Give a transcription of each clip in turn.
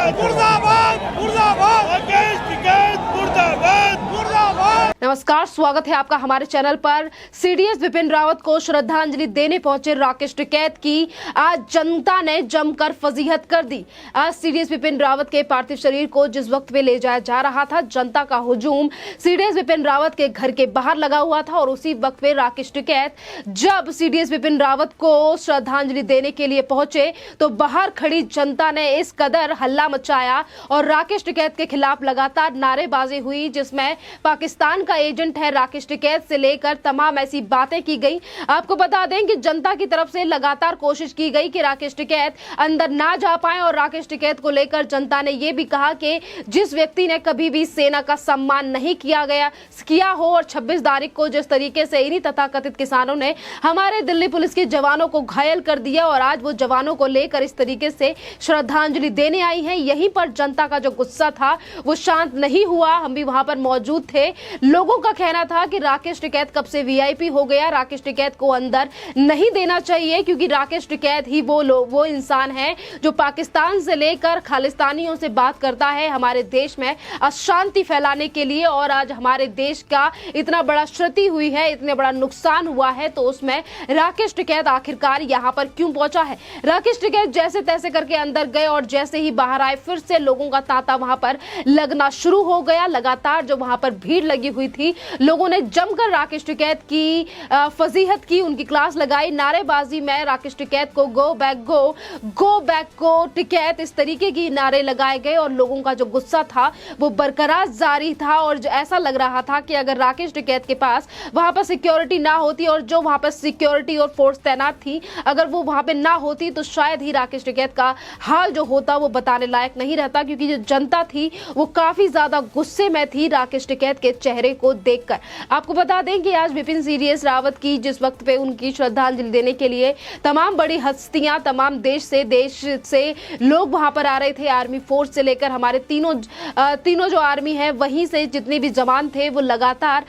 मुर्दाबाद मुर्दाबाद राकेश टिकैत मुर्दाबाद मुर्दाबाद। नमस्कार, स्वागत है आपका हमारे चैनल पर। सीडीएस विपिन रावत को श्रद्धांजलि देने पहुंचे राकेश टिकैत की आज जनता ने जमकर फजीहत कर दी। आज सीडीएस विपिन रावत के पार्थिव शरीर को जिस वक्त पे ले जाया जा रहा था, जनता का हुजूम सीडीएस विपिन रावत के घर के बाहर लगा हुआ था और उसी वक्त पे राकेश टिकैत जब सीडीएस विपिन रावत को श्रद्धांजलि देने के लिए पहुंचे तो बाहर खड़ी जनता ने इस कदर हल्ला मचाया और राकेश टिकैत के खिलाफ लगातार नारेबाजी हुई, जिसमें पाकिस्तान का एजेंट है राकेश टिकैत से लेकर तमाम ऐसी बातें की गई। आपको बता दें कि जनता की तरफ से लगातार कोशिश की गई कि राकेश टिकैत अंदर ना जा पाए और राकेश टिकैत को लेकर जनता ने यह भी कहा कि जिस व्यक्ति ने कभी भी सेना का सम्मान नहीं किया हो और 26 तारीख को जिस तरीके से इन्हीं तथाकथित किसानों ने हमारे दिल्ली पुलिस के जवानों को घायल कर दिया और आज वो जवानों को लेकर इस तरीके से श्रद्धांजलि देने आई है, यहीं पर जनता का जो गुस्सा था वो शांत नहीं हुआ। हम भी वहां पर मौजूद थे। लोगों का कहना था कि राकेश टिकैत कब से वीआईपी हो गया, राकेश टिकैत को अंदर नहीं देना चाहिए क्योंकि राकेश टिकैत ही वो इंसान है जो पाकिस्तान से लेकर खालिस्तानियों से बात करता है हमारे देश में अशांति फैलाने के लिए। और आज हमारे देश का इतना बड़ा क्षति हुई है, इतने बड़ा नुकसान हुआ है, तो उसमें राकेश टिकैत आखिरकार यहाँ पर क्यों पहुंचा है। राकेश टिकैत जैसे तैसे करके अंदर गए और जैसे ही बाहर आए फिर से लोगों का तांता वहां पर लगना शुरू हो गया। लगातार जो वहां पर भीड़ लगी हुई थी, लोगों ने जमकर राकेश टिकैत की फजीहत की, उनकी क्लास लगाई। नारेबाजी में राकेश टिकैत को गो बैक गो टिकैत, इस तरीके की नारे लगाए गए और लोगों का जो गुस्सा था वो बरकरार जारी था। और ऐसा लग रहा था कि अगर राकेश टिकैत के पास वहां पर सिक्योरिटी ना होती और जो वहां पर सिक्योरिटी और फोर्स तैनात थी अगर वो वहां पे ना होती तो शायद ही राकेश टिकैत का हाल जो होता वो बताने लायक नहीं रहता, क्योंकि जो जनता थी वो काफी ज्यादा गुस्से में थी राकेश टिकैत के चेहरे को देखकर। आपको बता दें कि आज विपिन सीडीएस रावत की जिस वक्त पे उनकी श्रद्धांजलि देने के लिए तमाम बड़ी हस्तियां, तमाम देश से लोग वहां पर आ रहे थे। आर्मी फोर्स से लेकर हमारे तीनों जो आर्मी है वहीं से जितने भी जवान थे वो लगातार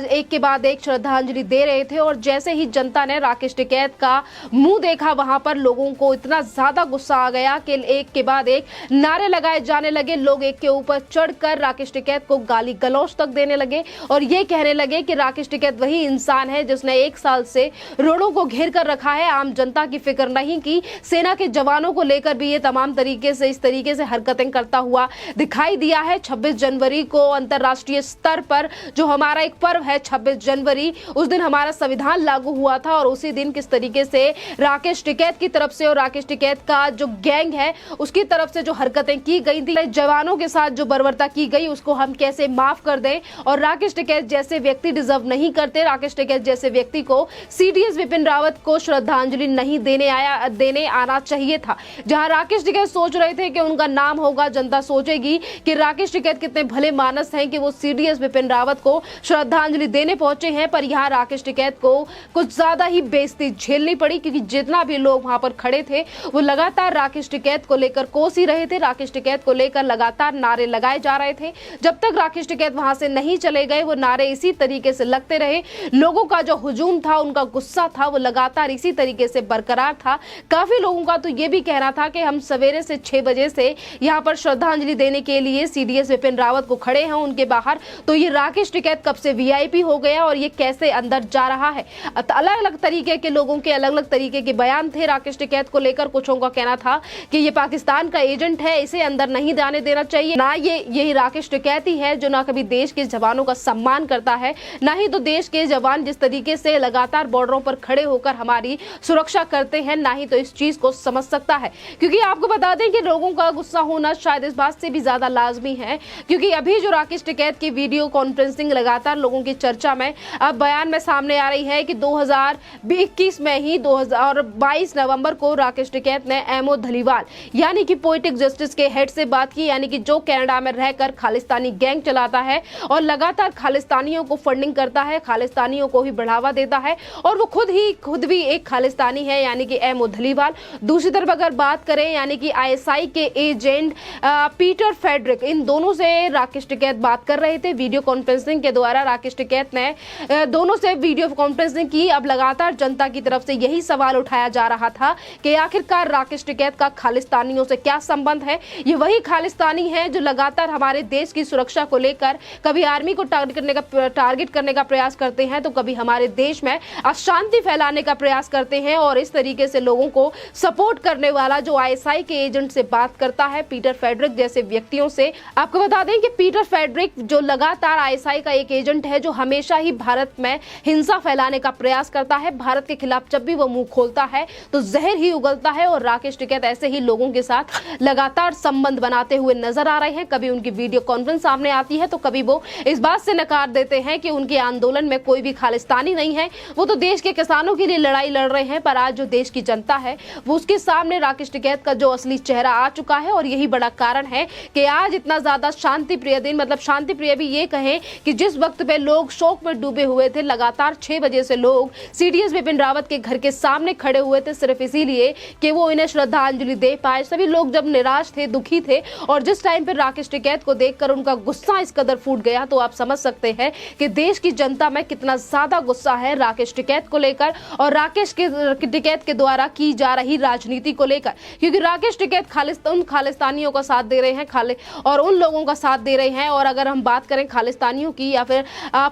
एक के बाद एक श्रद्धांजलि दे रहे थे। और जैसे ही जनता ने राकेश टिकैत का मुंह देखा वहां पर लोगों को इतना ज्यादा गुस्सा आ गया कि एक के बाद एक नारे लगाए जाने लगे। लोग एक के ऊपर चढ़कर राकेश टिकैत को गाली गलौज तक देने लगे और ये कहने लगे कि राकेश टिकैत वही इंसान है जिसने 1 साल से रोडों को घेर कर रखा है, आम जनता की फिक्र नहीं की। सेना के जवानों को लेकर भी ये तमाम तरीके से इस तरीके से हरकतें करता हुआ दिखाई दिया है। 26 जनवरी को अंतर्राष्ट्रीय स्तर पर जो हमारा एक पर्व है 26 जनवरी, उस दिन हमारा संविधान लागू हुआ था और उसी दिन किस तरीके से राकेश टिकैत की तरफ से और राकेश टिकैत का जो गैंग है उसकी तरफ से जो हरकतें की गई थी, जवानों के साथ जो बर्बरता की गई उसको हम कैसे माफ कर दें। और राकेश टिकैत जैसे व्यक्ति डिजर्व नहीं करते, राकेश टिकैत जैसे व्यक्ति को सीडीएस विपिन रावत को श्रद्धांजलि नहीं देने आना चाहिए था। जहां राकेश टिकैत सोच रहे थे कि उनका नाम होगा, जनता सोचेगी कि राकेश टिकैत कितने भले मानस हैं कि वो सीडीएस विपिन रावत को श्रद्धांजलि देने पहुंचे हैं, पर यहाँ राकेश टिकैत को कुछ ज्यादा ही बेइज्जती झेलनी पड़ी क्योंकि जितना भी लोग वहां पर खड़े थे वो लगातार राकेश टिकैत को लेकर कोस ही रहे थे, राकेश टिकैत को लेकर लगातार नारे लगाए जा रहे थे। जब तक राकेश टिकैत वहां से नहीं चले गए वो नारे इसी तरीके से लगते रहे। लोगों का जो हुजूम था, उनका गुस्सा था, वो लगातार इसी तरीके से बरकरार था। काफी लोगों का तो ये भी कहना था कि हम सवेरे से 6 बजे से यहाँ पर श्रद्धांजलि देने के लिए सीडीएस विपिन रावत को खड़े हैं उनके बाहर, तो ये राकेश टिकैत कब से वीआईपी हो गया और ये कैसे अंदर जा रहा है। अलग अलग तरीके के लोगों के अलग अलग तरीके के बयान थे राकेश टिकैत को लेकर। कुछों का कहना था कि ये पाकिस्तान का एजेंट है, इसे अंदर नहीं जाने देना चाहिए, ना यही राकेश टिकैत ही है जो ना कभी देश के जवानों का सम्मान करता है, ना ही तो देश के जवान जिस तरीके से लगातार बॉर्डरों पर खड़े होकर हमारी सुरक्षा करते हैं, ना ही तो इस चीज को समझ सकता है। क्योंकि आपको बता दें कि लोगों का गुस्सा होना शायद इस बात से भी ज्यादा लाजमी है क्योंकि अभी जो राकेश टिकैत की वीडियो कॉन्फ्रेंसिंग लगातार लोगों की चर्चा में अब बयान में सामने आ रही है कि 2021 में ही 2022 नवंबर को राकेश टिकैत ने एमओ धलीवाल यानी कि पोएटिक जस्टिस के हेड से बात की, यानी कि जो कनाडा में रहकर खालिस्तानी गैंग चलाता है और लगातार खालिस्तानियों को फंडिंग करता है, खालिस्तानियों को ही बढ़ावा देता है और वो खुद भी एक खालिस्तानी है, यानी कि अहमद धलीवाल। दूसरी तरफ अगर बात करें यानी कि आईएसआई के एजेंट पीटर फेडरिक, इन दोनों से राकेश टिकैत बात कर रहे थे वीडियो कॉन्फ्रेंसिंग के द्वारा। राकेश टिकैत ने दोनों से वीडियो कॉन्फ्रेंसिंग की। अब लगातार जनता की तरफ से यही सवाल उठाया जा रहा था कि आखिरकार राकेश टिकैत का खालिस्तानियों से क्या संबंध है। ये वही खालिस्तानी है जो लगातार हमारे देश की सुरक्षा को लेकर कभी आर्मी को टारगेट करने का प्रयास करते हैं, तो कभी हमारे देश में अशांति फैलाने का प्रयास करते हैं और इस तरीके से लोगों को सपोर्ट करने वाला जो आईएसआई के एजेंट से बात करता है, पीटर फेडरिक जैसे व्यक्तियों से। आपको बता दें कि पीटर फेडरिक जो लगातार आईएसआई का एक एजेंट है, जो हमेशा ही भारत में हिंसा फैलाने का प्रयास करता है। भारत के खिलाफ जब भी वो मुंह खोलता है तो जहर ही उगलता है और राकेश टिकैत ऐसे ही लोगों के साथ लगातार संबंध बनाते हुए नजर आ रहे हैं। कभी उनकी वीडियो कॉन्फ्रेंस सामने आती है तो कभी वो इस बात से नकार देते हैं कि उनके आंदोलन में कोई भी खालिस्तानी नहीं है, वो तो देश के किसानों के लिए लड़ाई लड़ रहे हैं। पर आज जो देश की जनता है वो उसके सामने राकेश टिकैत का जो असली चेहरा आ चुका है और यही बड़ा कारण है कि आज इतना ज्यादा शांति प्रिय दिन, मतलब शांति प्रिय भी ये कहें कि जिस वक्त पे लोग शोक में डूबे हुए थे, लगातार 6 बजे से लोग सीडीएस बिपिन रावत के घर के सामने खड़े हुए थे सिर्फ इसीलिए कि वो इन्हें श्रद्धांजलि दे पाए। सभी लोग जब निराश थे, दुखी थे और जिस टाइम पर राकेश टिकैत को देखकर उनका गुस्सा इस कदर फूट गया, तो आप समझ सकते हैं कि देश की जनता में कितना ज्यादा गुस्सा है राकेश टिकैत को लेकर और राकेश टिकैत के द्वारा की जा रही राजनीति को लेकर। क्योंकि राकेश टिकैत उन खालिस्तानियों का साथ दे रहे हैं और उन लोगों का साथ दे रहे हैं। और अगर हम बात करें खालिस्तानियों की या फिर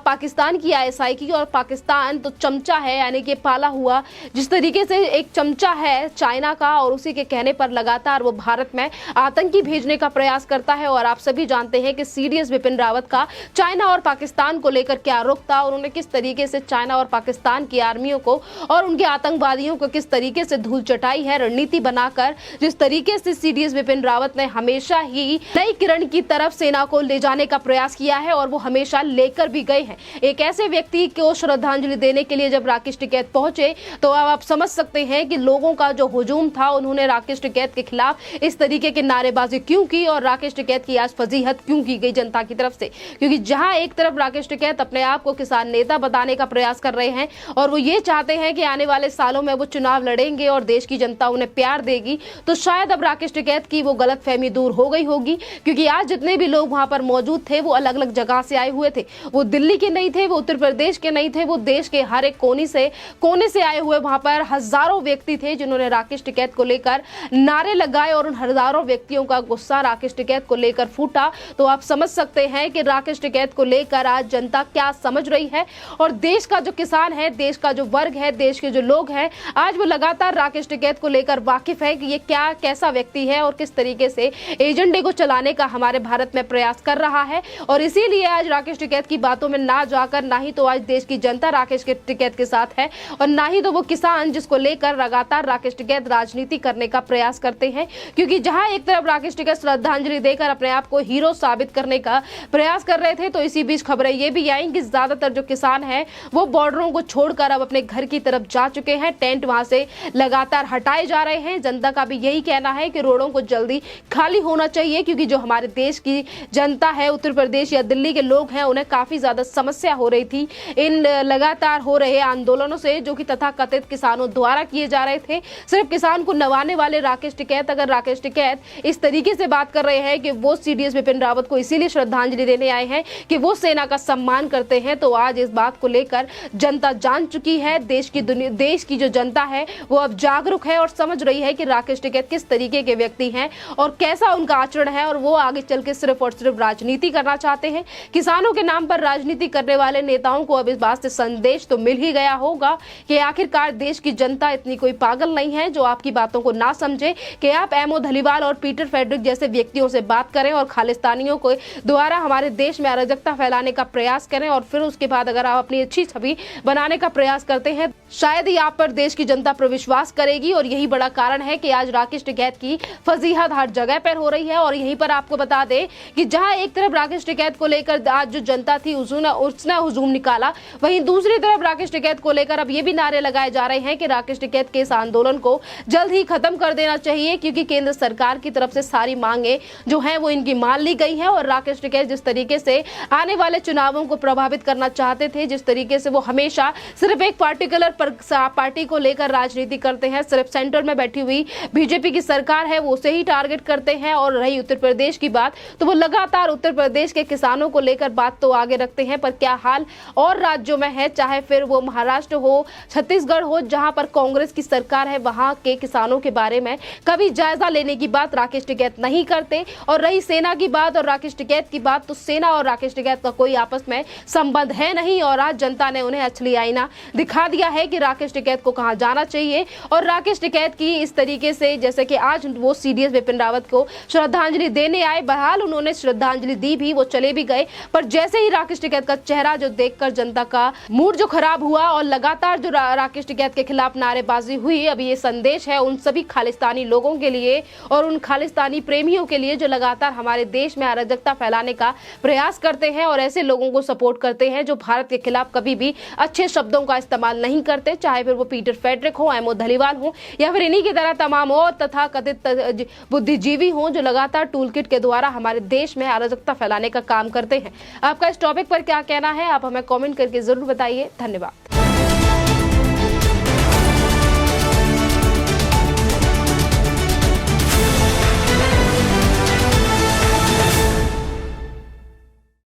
पाकिस्तान की आईएसआई की, और पाकिस्तान तो चमचा है, यानी कि पाला हुआ जिस तरीके से एक चमचा है चाइना का, और उसी के कहने पर लगातार वो भारत में आतंकी भेजने का प्रयास करता है। और आप सभी जानते हैं कि सीडीएस बिपिन रावत का चाइना और पाकिस्तान को लेकर क्या रुख था, उन्होंने किस तरीके से चाइना और पाकिस्तान की आर्मियों को और उनके आतंकवादियों को किस तरीके से धूल चटाई है रणनीति बनाकर। जिस तरीके से सीडीएस बिपिन रावत ने हमेशा ही नई किरण की तरफ सेना को ले जाने का प्रयास किया है और वो हमेशा लेकर भी गए हैं। एक ऐसे व्यक्ति को श्रद्धांजलि देने के लिए जब राकेश टिकैत पहुंचे तो अब आप समझ सकते हैं कि लोगों का जो हुजूम था, उन्होंने राकेश टिकैत के खिलाफ इस तरीके की नारेबाजी क्यों की और राकेश टिकैत की आज फजीहत क्यों की गई जनता की तरफ से। क्योंकि जहां एक तरफ राकेश टिकैत अपने आप को किसान नेता बताने का प्रयास कर रहे हैं और वो ये चाहते हैं कि आने वाले सालों में वो चुनाव लड़ेंगे और देश की जनता उन्हें प्यार देगी, तो शायद अब राकेश टिकैत की वो गलतफहमी दूर हो गई होगी। क्योंकि आज जितने भी लोग वहां पर मौजूद थे वो अलग अलग जगह से आए हुए थे, वो दिल्ली के नहीं थे, वो उत्तर प्रदेश के नहीं थे, वो देश के हर एक कोने से आए हुए वहां पर हजारों व्यक्ति थे जिन्होंने राकेश टिकैत को लेकर नारे लगाए और उन हजारों व्यक्तियों का गुस्सा राकेश टिकैत को लेकर फूटा। तो आप समझ सकते हैं कि राकेश टिकैत को लेकर आज जनता क्या समझ रही है और देश का जो किसान है, देश का जो वर्ग है, देश के जो लोग हैं, आज वो लगातार राकेश टिकैत को लेकर वाकिफ है कि ये कैसा व्यक्ति है और किस तरीके से एजेंडे को चलाने का हमारे भारत में प्रयास कर रहा है। और इसीलिए आज राकेश टिकैत की बातों में ना जाकर, ना ही तो आज देश की जनता राकेश टिकैत के साथ है और ना ही तो वो किसान जिसको लेकर लगातार राकेश टिकैत राजनीति करने का प्रयास करते हैं। क्योंकि जहां एक तरफ राकेश टिकैत श्रद्धांजलि देकर अपने आप को हीरो साबित करने का प्रयास कर रहे थे, तो इसी बीच खबरें ये भी आई कि ज्यादातर जो किसान हैं वो बॉर्डरों को छोड़कर अब अपने घर की तरफ जा चुके हैं। टेंट वहां से लगातार हटाए जा रहे हैं। जनता का भी यही कहना है कि रोडों को जल्दी खाली होना चाहिए, क्योंकि जो हमारे देश की जनता है, उत्तर प्रदेश या दिल्ली के लोग हैं, उन्हें काफी ज्यादा समस्या हो रही थी इन लगातार हो रहे आंदोलनों से, जो कि तथाकथित किसानों द्वारा किए जा रहे थे। सिर्फ किसान को नवाने वाले राकेश टिकैत, अगर राकेश टिकैत इस तरीके से बात कर रहे हैं कि वो सीडीएस बिपिन रावत को इसीलिए श्रद्धांजलि देने आए हैं कि वो सेना का सम्मान करते हैं, तो आज इस बात को लेकर जनता जान चुकी है। देश की जो जनता है वो अब जागरूक है और समझ रही है कि राकेश टिकैत किस तरीके के व्यक्ति हैं और कैसा उनका आचरण है, और वो आगे चल के सिर्फ और सिर्फ राजनीति करना चाहते हैं। किसानों के नाम पर राजनीति करने वाले नेताओं को अब इस बात से संदेश तो मिल ही गया होगा कि आखिरकार देश की जनता इतनी कोई पागल नहीं है जो आपकी बातों को ना समझे कि आप अहमद धलीवाल और पीटर फेडरिक जैसे व्यक्तियों से बात करें और खालिस्तानियों को द्वारा हमारे देश में अराजकता फैलाने का प्रयास करें, और फिर उसके बाद अगर आप अपनी अच्छी छवि बनाने का प्रयास करते हैं, शायद ही आप पर देश की जनता पर विश्वास करेगी। और यही बड़ा कारण है कि आज राकेश टिकैत की फजीहत हर जगह पर हो रही है। और यहीं पर आपको बता दें कि जहां एक तरफ राकेश टिकैत को लेकर आज जो जनता थी उसने हुजूम निकाला, वहीं दूसरी तरफ राकेश टिकैत को लेकर अब ये भी नारे लगाए जा रहे हैं कि राकेश टिकैत के इस आंदोलन को जल्द ही खत्म कर देना चाहिए, क्योंकि केंद्र सरकार की तरफ से सारी मांगे जो हैं वो इनकी मान ली गई हैं। और राकेश टिकैत जिस तरीके से आने वाले चुनावों को प्रभावित करना चाहते थे, जिस तरीके से वो हमेशा सिर्फ एक पार्टिकुलर पार्टी को लेकर राजनीति करते हैं, सिर्फ सेंटर में बैठी हुई बीजेपी की सरकार है वो उसे ही टारगेट करते हैं। और रही उत्तर प्रदेश की बात, तो वो लगातार उत्तर प्रदेश के किसानों को लेकर बात तो आगे रखते हैं, पर क्या हाल और राज्यों में है, चाहे फिर वो महाराष्ट्र हो, छत्तीसगढ़ हो, जहां पर कांग्रेस की सरकार है, वहां के किसानों के बारे में कभी जायजा लेने की बात राकेश टिकैत नहीं करते। और रही सेना की बात और राकेश टिकैत की बात, तो सेना और राकेश टिकैत का कोई आपस में संबंध है नहीं। और आज जनता ने उन्हें असली आईना दिखा दिया है कि राकेश टिकैत को कहां जाना चाहिए। और राकेश टिकैत की इस तरीके से, जैसे कि आज वो सीडीएस विपिन रावत को श्रद्धांजलि देने आए, बहरहाल उन्होंने श्रद्धांजलि दी भी, वो चले भी गए, पर जैसे ही राकेश टिकैत का चेहरा जो देखकर जनता का मूड जो खराब हुआ और लगातार जो राकेश टिकैत के खिलाफ नारेबाजी हुई, अब ये संदेश है उन सभी खालिस्तानी लोगों के लिए और उन खालिस्तानी प्रेमियों के लिए जो लगातार हमारे देश में अराजकता फैलाने का प्रयास करते हैं और ऐसे लोगों को सपोर्ट करते हैं जो भारत के खिलाफ कभी भी अच्छे शब्दों का इस्तेमाल नहीं करते, चाहे फिर वो पीटर फेडरिक हो, एमओ धलीवाल हो, या फिर इन्हीं की तरह तमाम और तथा कथित बुद्धिजीवी हों जो लगातार टूल किट के द्वारा हमारे देश में अराजकता फैलाने का काम करते हैं। आपका इस टॉपिक पर क्या कहना है, आप हमें कमेंट करके जरूर बताइए। धन्यवाद।